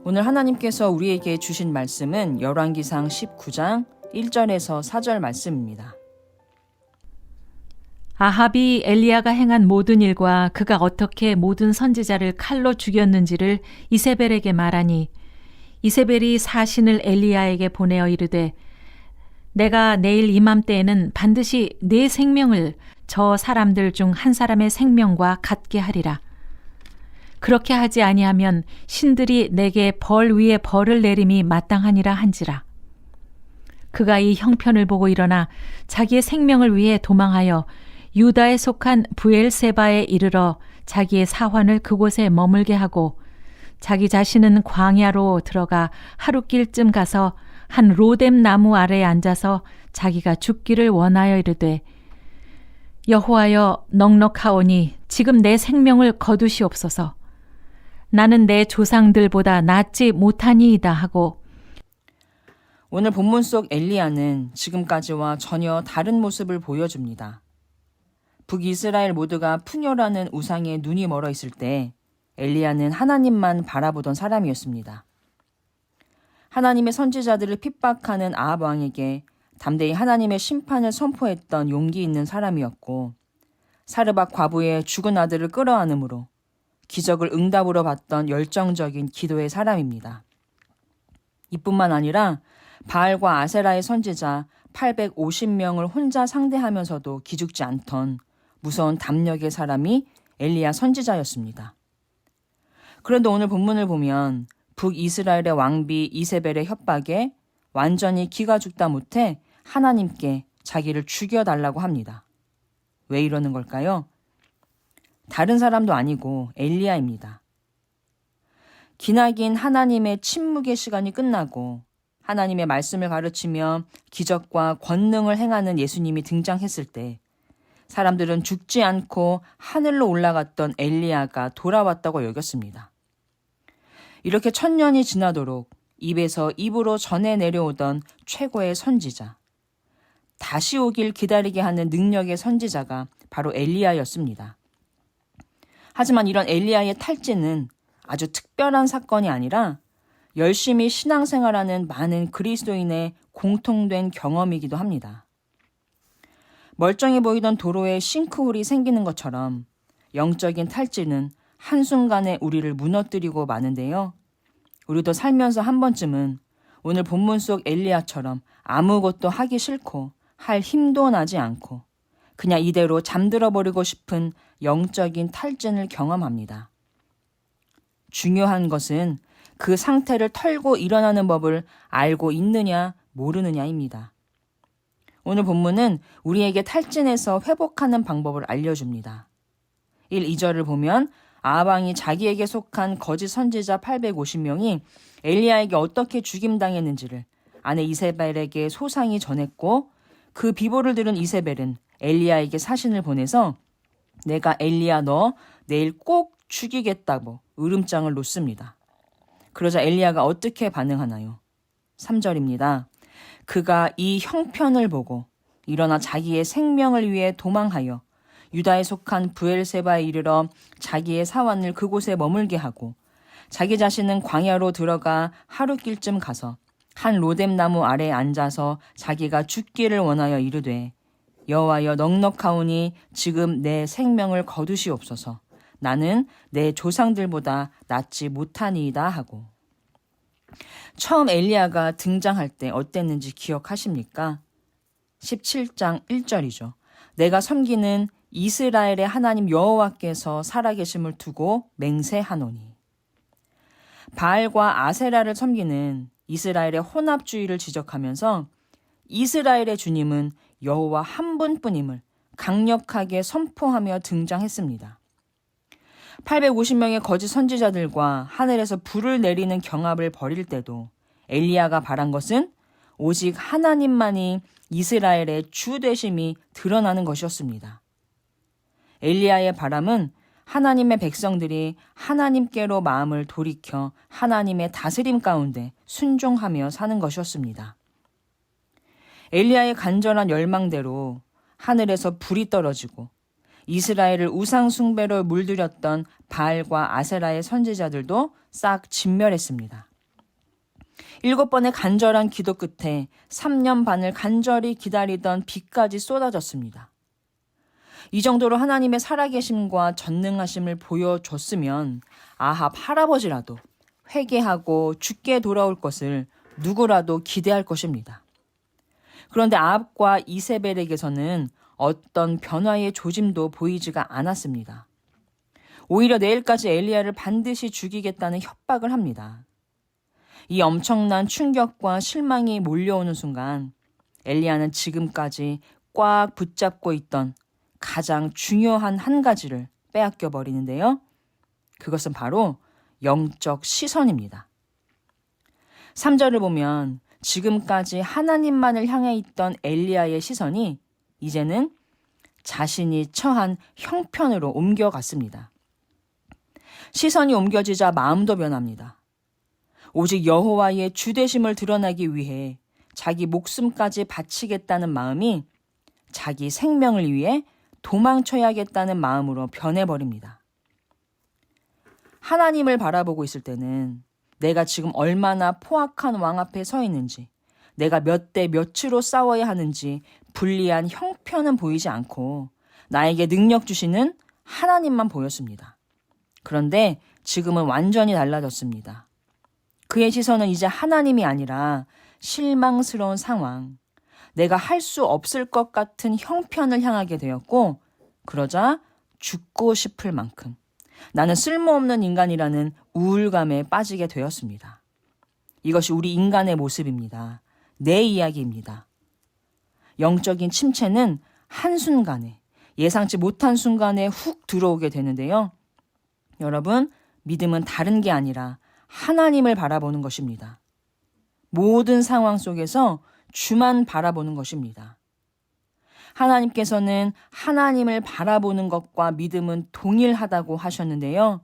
오늘 하나님께서 우리에게 주신 말씀은 열왕기상 19장 1절에서 4절 말씀입니다. 아합이 엘리야가 행한 모든 일과 그가 어떻게 모든 선지자를 칼로 죽였는지를 이세벨에게 말하니 이세벨이 사신을 엘리야에게 보내어 이르되 내가 내일 이맘때에는 반드시 네 생명을 저 사람들 중 한 사람의 생명과 같게 하리라. 그렇게 하지 아니하면 신들이 내게 벌 위에 벌을 내림이 마땅하니라 한지라. 그가 이 형편을 보고 일어나 자기의 생명을 위해 도망하여 유다에 속한 브엘세바에 이르러 자기의 사환을 그곳에 머물게 하고 자기 자신은 광야로 들어가 하루길쯤 가서 한 로뎀 나무 아래에 앉아서 자기가 죽기를 원하여 이르되 여호와여 넉넉하오니 지금 내 생명을 거두시옵소서. 나는 내 조상들보다 낫지 못하니이다 하고. 오늘 본문 속 엘리야는 지금까지와 전혀 다른 모습을 보여줍니다. 북이스라엘 모두가 푸녀라는 우상에 눈이 멀어 있을 때 엘리야는 하나님만 바라보던 사람이었습니다. 하나님의 선지자들을 핍박하는 아합 왕에게 담대히 하나님의 심판을 선포했던 용기 있는 사람이었고 사르밧 과부의 죽은 아들을 끌어안음으로 기적을 응답으로 받던 열정적인 기도의 사람입니다. 이뿐만 아니라 바알과 아세라의 선지자 850명을 혼자 상대하면서도 기죽지 않던 무서운 담력의 사람이 엘리야 선지자였습니다. 그런데 오늘 본문을 보면 북이스라엘의 왕비 이세벨의 협박에 완전히 기가 죽다 못해 하나님께 자기를 죽여달라고 합니다. 왜 이러는 걸까요? 다른 사람도 아니고 엘리야입니다. 기나긴 하나님의 침묵의 시간이 끝나고 하나님의 말씀을 가르치며 기적과 권능을 행하는 예수님이 등장했을 때 사람들은 죽지 않고 하늘로 올라갔던 엘리야가 돌아왔다고 여겼습니다. 이렇게 1000년이 지나도록 입에서 입으로 전해 내려오던 최고의 선지자, 다시 오길 기다리게 하는 능력의 선지자가 바로 엘리야였습니다. 하지만 이런 엘리야의 탈진은 아주 특별한 사건이 아니라 열심히 신앙생활하는 많은 그리스도인의 공통된 경험이기도 합니다. 멀쩡해 보이던 도로에 싱크홀이 생기는 것처럼 영적인 탈진은 한순간에 우리를 무너뜨리고 마는데요. 우리도 살면서 한 번쯤은 오늘 본문 속 엘리야처럼 아무것도 하기 싫고 할 힘도 나지 않고 그냥 이대로 잠들어 버리고 싶은 영적인 탈진을 경험합니다. 중요한 것은 그 상태를 털고 일어나는 법을 알고 있느냐 모르느냐입니다. 오늘 본문은 우리에게 탈진에서 회복하는 방법을 알려줍니다. 1, 2절을 보면 아합 왕이 자기에게 속한 거짓 선지자 850명이 엘리야에게 어떻게 죽임당했는지를 아내 이세벨에게 소상히 전했고 그 비보를 들은 이세벨은 엘리야에게 사신을 보내서 내가 엘리야 너 내일 꼭 죽이겠다고 으름장을 놓습니다. 그러자 엘리야가 어떻게 반응하나요? 3절입니다. 그가 이 형편을 보고 일어나 자기의 생명을 위해 도망하여 유다에 속한 브엘세바에 이르러 자기의 사환을 그곳에 머물게 하고 자기 자신은 광야로 들어가 하루길쯤 가서 한 로뎀 나무 아래에 앉아서 자기가 죽기를 원하여 이르되 여호와여 넉넉하오니 지금 내 생명을 거두시옵소서. 나는 내 조상들보다 낫지 못하니이다 하고. 처음 엘리야가 등장할 때 어땠는지 기억하십니까? 17장 1절이죠. 내가 섬기는 이스라엘의 하나님 여호와께서 살아계심을 두고 맹세하노니. 바알과 아세라를 섬기는 이스라엘의 혼합주의를 지적하면서 이스라엘의 주님은 여호와 한 분뿐임을 강력하게 선포하며 등장했습니다. 850명의 거짓 선지자들과 하늘에서 불을 내리는 경합을 벌일 때도 엘리야가 바란 것은 오직 하나님만이 이스라엘의 주 되심이 드러나는 것이었습니다. 엘리야의 바람은 하나님의 백성들이 하나님께로 마음을 돌이켜 하나님의 다스림 가운데 순종하며 사는 것이었습니다. 엘리야의 간절한 열망대로 하늘에서 불이 떨어지고 이스라엘을 우상 숭배로 물들였던 바알과 아세라의 선지자들도 싹 진멸했습니다. 7번의 간절한 기도 끝에 3년 반을 간절히 기다리던 비까지 쏟아졌습니다. 이 정도로 하나님의 살아계심과 전능하심을 보여줬으면 아합 할아버지라도 회개하고 죽게 돌아올 것을 누구라도 기대할 것입니다. 그런데 아합과 이세벨에게서는 어떤 변화의 조짐도 보이지가 않았습니다. 오히려 내일까지 엘리야를 반드시 죽이겠다는 협박을 합니다. 이 엄청난 충격과 실망이 몰려오는 순간 엘리야는 지금까지 꽉 붙잡고 있던 가장 중요한 한 가지를 빼앗겨 버리는데요. 그것은 바로 영적 시선입니다. 3절을 보면 지금까지 하나님만을 향해 있던 엘리야의 시선이 이제는 자신이 처한 형편으로 옮겨갔습니다. 시선이 옮겨지자 마음도 변합니다. 오직 여호와의 주되심을 드러나기 위해 자기 목숨까지 바치겠다는 마음이 자기 생명을 위해 도망쳐야겠다는 마음으로 변해버립니다. 하나님을 바라보고 있을 때는 내가 지금 얼마나 포악한 왕 앞에 서 있는지, 내가 몇 대 몇으로 싸워야 하는지 불리한 형편은 보이지 않고 나에게 능력 주시는 하나님만 보였습니다. 그런데 지금은 완전히 달라졌습니다. 그의 시선은 이제 하나님이 아니라 실망스러운 상황, 내가 할 수 없을 것 같은 형편을 향하게 되었고, 그러자 죽고 싶을 만큼 나는 쓸모없는 인간이라는 우울감에 빠지게 되었습니다. 이것이 우리 인간의 모습입니다. 내 이야기입니다. 영적인 침체는 한순간에, 예상치 못한 순간에 훅 들어오게 되는데요. 여러분, 믿음은 다른 게 아니라 하나님을 바라보는 것입니다. 모든 상황 속에서 주만 바라보는 것입니다. 하나님께서는 하나님을 바라보는 것과 믿음은 동일하다고 하셨는데요.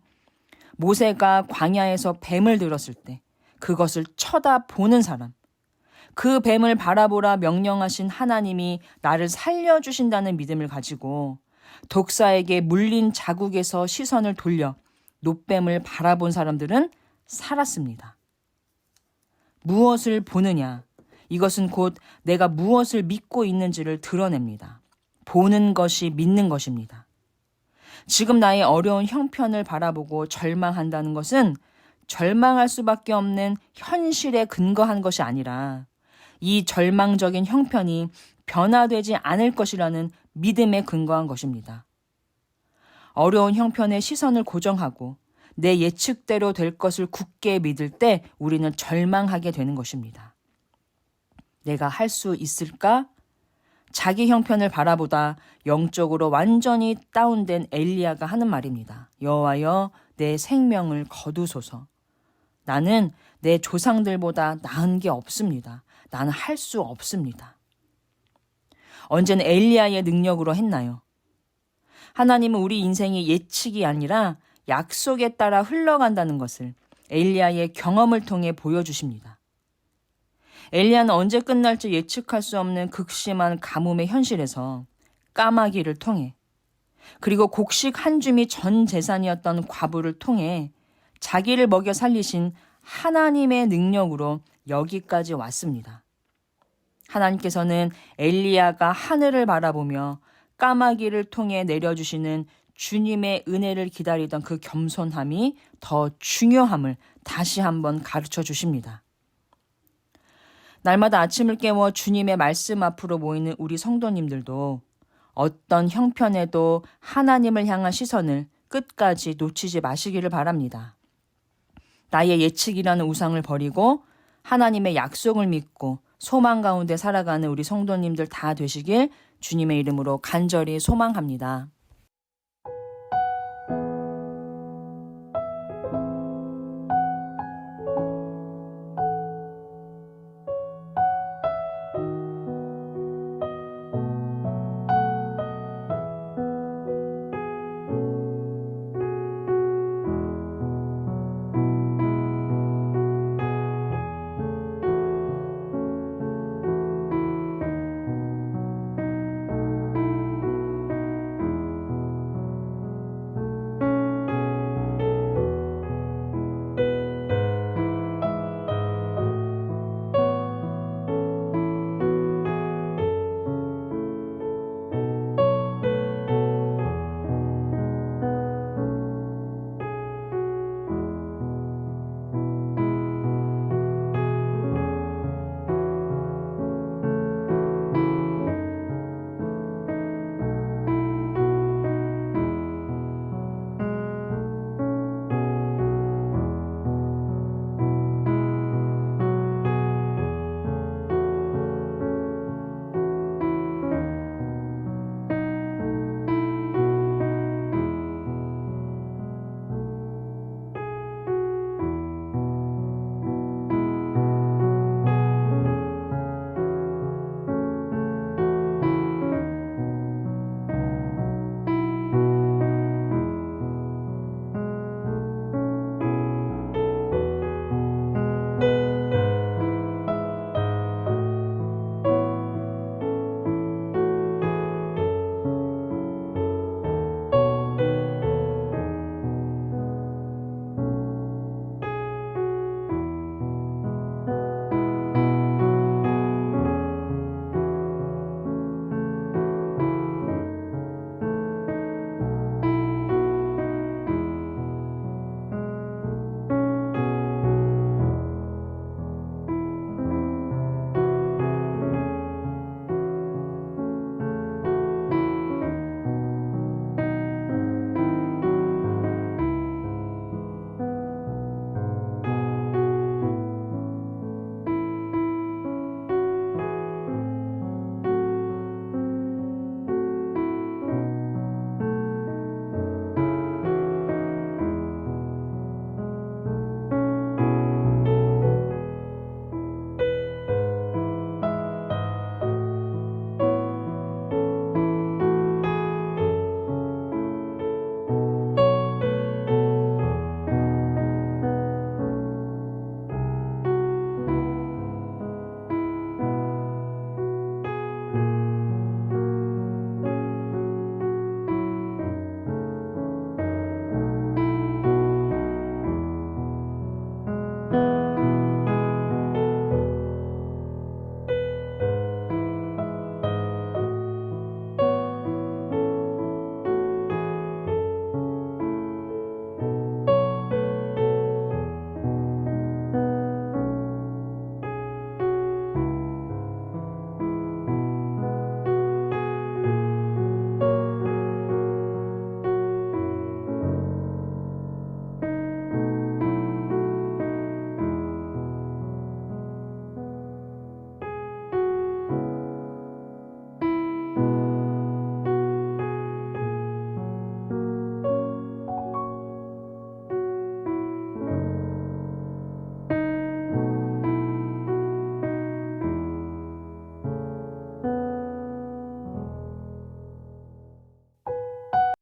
모세가 광야에서 뱀을 들었을 때 그것을 쳐다보는 사람, 그 뱀을 바라보라 명령하신 하나님이 나를 살려주신다는 믿음을 가지고 독사에게 물린 자국에서 시선을 돌려 놋뱀을 바라본 사람들은 살았습니다. 무엇을 보느냐? 이것은 곧 내가 무엇을 믿고 있는지를 드러냅니다. 보는 것이 믿는 것입니다. 지금 나의 어려운 형편을 바라보고 절망한다는 것은 절망할 수밖에 없는 현실에 근거한 것이 아니라 이 절망적인 형편이 변화되지 않을 것이라는 믿음에 근거한 것입니다. 어려운 형편에 시선을 고정하고 내 예측대로 될 것을 굳게 믿을 때 우리는 절망하게 되는 것입니다. 내가 할 수 있을까? 자기 형편을 바라보다 영적으로 완전히 다운된 엘리야가 하는 말입니다. 여호와여, 내 생명을 거두소서. 나는 내 조상들보다 나은 게 없습니다. 나는 할 수 없습니다. 언제는 엘리야의 능력으로 했나요? 하나님은 우리 인생이 예측이 아니라 약속에 따라 흘러간다는 것을 엘리야의 경험을 통해 보여주십니다. 엘리야는 언제 끝날지 예측할 수 없는 극심한 가뭄의 현실에서 까마귀를 통해, 그리고 곡식 한 줌이 전 재산이었던 과부를 통해 자기를 먹여 살리신 하나님의 능력으로 여기까지 왔습니다. 하나님께서는 엘리야가 하늘을 바라보며 까마귀를 통해 내려주시는 주님의 은혜를 기다리던 그 겸손함이 더 중요함을 다시 한번 가르쳐 주십니다. 날마다 아침을 깨워 주님의 말씀 앞으로 모이는 우리 성도님들도 어떤 형편에도 하나님을 향한 시선을 끝까지 놓치지 마시기를 바랍니다. 나의 예측이라는 우상을 버리고 하나님의 약속을 믿고 소망 가운데 살아가는 우리 성도님들 다 되시길 주님의 이름으로 간절히 소망합니다.